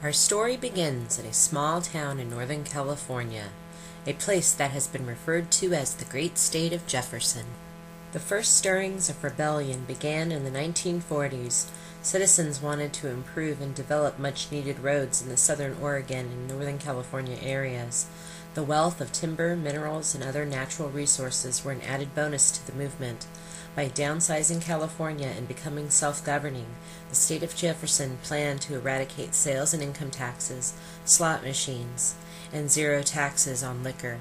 Our story begins in a small town in Northern California, a place that has been referred to as the great state of Jefferson. The first stirrings of rebellion began in the 1940s. Citizens wanted to improve and develop much-needed roads in the southern Oregon and Northern California areas. The wealth of timber, minerals, and other natural resources were an added bonus to the movement. By downsizing California and becoming self-governing, the state of Jefferson planned to eradicate sales and income taxes, slot machines, and zero taxes on liquor.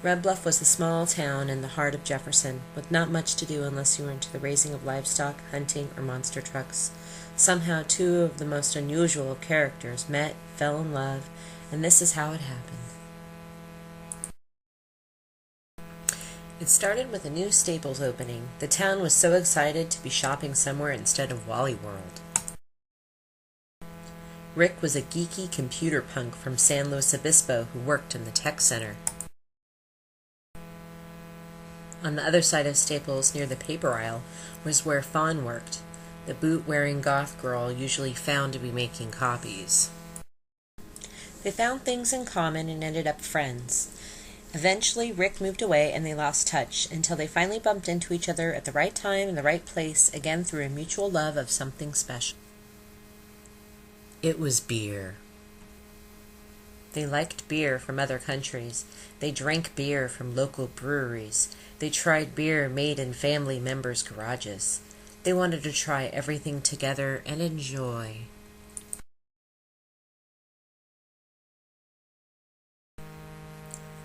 Red Bluff was a small town in the heart of Jefferson, with not much to do unless you were into the raising of livestock, hunting, or monster trucks. Somehow two of the most unusual characters met, fell in love, and this is how it happened. It started with a new Staples opening. The town was so excited to be shopping somewhere instead of Wally World. Rick was a geeky computer punk from San Luis Obispo who worked in the tech center. On the other side of Staples, near the paper aisle, was where Fawn worked, the boot-wearing goth girl usually found to be making copies. They found things in common and ended up friends. Eventually, Rick moved away and they lost touch, until they finally bumped into each other at the right time in the right place, again through a mutual love of something special. It was beer. They liked beer from other countries. They drank beer from local breweries. They tried beer made in family members' garages. They wanted to try everything together and enjoy.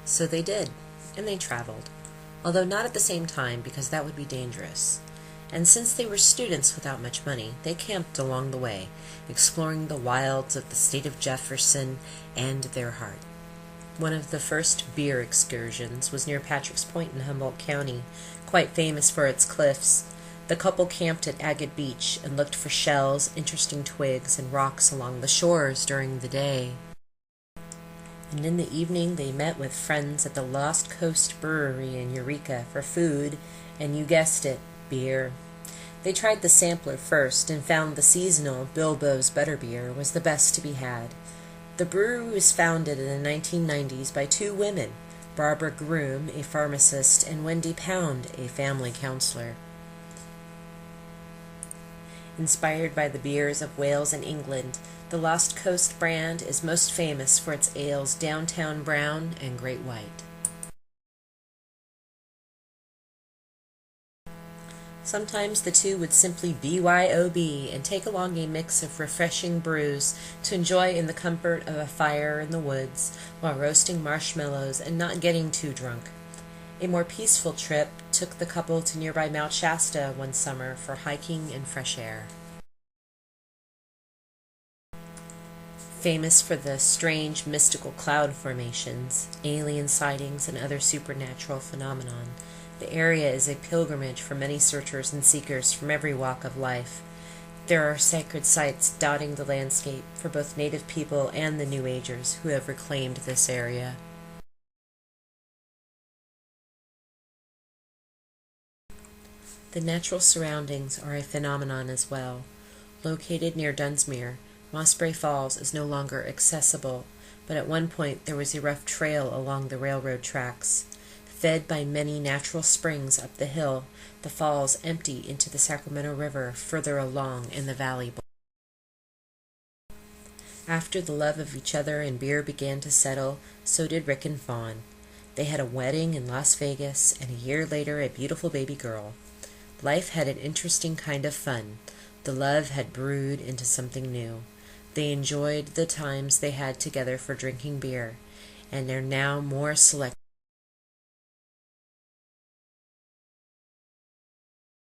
So they did, and they traveled, although not at the same time because that would be dangerous. And since they were students without much money, they camped along the way, exploring the wilds of the state of Jefferson and their heart. One of the first beer excursions was near Patrick's Point in Humboldt County, quite famous for its cliffs. The couple camped at Agate Beach and looked for shells, interesting twigs, and rocks along the shores during the day. And in the evening they met with friends at the Lost Coast Brewery in Eureka for food, and you guessed it, beer. They tried the sampler first and found the seasonal Bilbo's Butterbeer was the best to be had. The brewery was founded in the 1990s by two women, Barbara Groom, a pharmacist, and Wendy Pound, a family counselor. Inspired by the beers of Wales and England, the Lost Coast brand is most famous for its ales Downtown Brown and Great White. Sometimes the two would simply BYOB and take along a mix of refreshing brews to enjoy in the comfort of a fire in the woods while roasting marshmallows and not getting too drunk. A more peaceful trip took the couple to nearby Mount Shasta one summer for hiking and fresh air. Famous for the strange mystical cloud formations, alien sightings, and other supernatural phenomenon, the area is a pilgrimage for many searchers and seekers from every walk of life. There are sacred sites dotting the landscape for both native people and the New Agers who have reclaimed this area. The natural surroundings are a phenomenon as well. Located near Dunsmuir, Mossbrae Falls is no longer accessible, but at one point there was a rough trail along the railroad tracks. Fed by many natural springs up the hill, the falls empty into the Sacramento River further along in the valley. After the love of each other and beer began to settle, so did Rick and Fawn. They had a wedding in Las Vegas, and a year later a beautiful baby girl. Life had an interesting kind of fun. The love had brewed into something new. They enjoyed the times they had together for drinking beer, and are now more selective